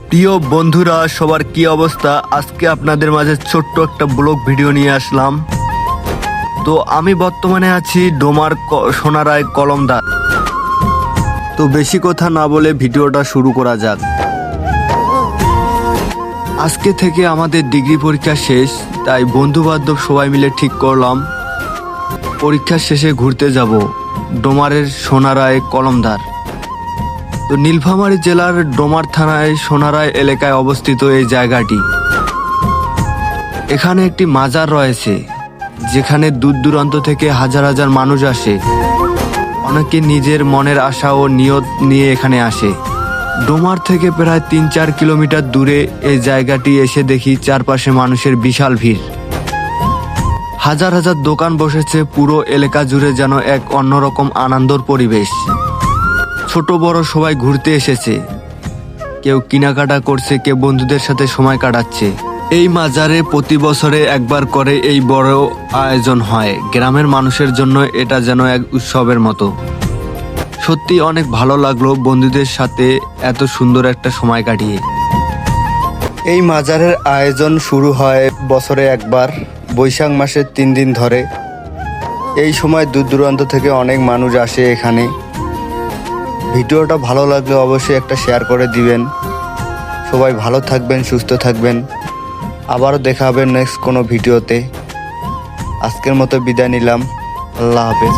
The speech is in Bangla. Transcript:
প্রিয় বন্ধুরা, সবার কি অবস্থা? আজকে আপনাদের মাঝে ছোট্ট একটা ব্লগ ভিডিও নিয়ে আসলাম। তো আমি বর্তমানে আছি ডোমার সোনারায় কলমদার। তো বেশি কথা না বলে ভিডিওটা শুরু করা যাক। আজকে থেকে আমাদের ডিগ্রি পরীক্ষা শেষ, তাই বন্ধু বান্ধব সবাই মিলে ঠিক করলাম পরীক্ষা শেষে ঘুরতে যাব ডোমারের সোনারায় কলমদার। তো নীলফামারী জেলার ডোমার থানায় সোনারায় এলাকায় অবস্থিত এই জায়গাটি। এখানে একটি মাজার রয়েছে, যেখানে দূর দূরান্ত থেকে হাজার হাজার মানুষ আসে। অনেকে নিজের মনের আশা ও নিয়ত নিয়ে এখানে আসে। ডোমার থেকে প্রায় ৩-৪ কিলোমিটার দূরে এই জায়গাটি এসে দেখি চারপাশে মানুষের বিশাল ভিড়। হাজার হাজার দোকান বসেছে, পুরো এলাকা জুড়ে যেন এক অন্যরকম আনন্দর পরিবেশ। ছোট বড় সবাই ঘুরতে এসেছে, কেউ কেনাকাটা করছে, কেউ বন্ধুদের সাথে সময় কাটাচ্ছে। এই মাজারে প্রতি বছরে একবার করে এই বড় আয়োজন হয়। গ্রামের মানুষের জন্য এটা যেন এক উৎসবের মতো। সত্যি অনেক ভালো লাগলো বন্ধুদের সাথে এত সুন্দর একটা সময় কাটিয়ে। এই মাজারের আয়োজন শুরু হয় বছরে একবার, বৈশাখ মাসের 3 দিন ধরে। এই সময় দূর দূরান্ত থেকে অনেক মানুষ আসে এখানে। ভিডিওটা ভালো লাগলে অবশ্যই একটা শেয়ার করে দিবেন। সবাই ভালো থাকবেন, সুস্থ থাকবেন। আবারও দেখা হবে নেক্সট কোনো ভিডিওতে। আজকের মতো বিদায় নিলাম। আল্লাহ হাফেজ।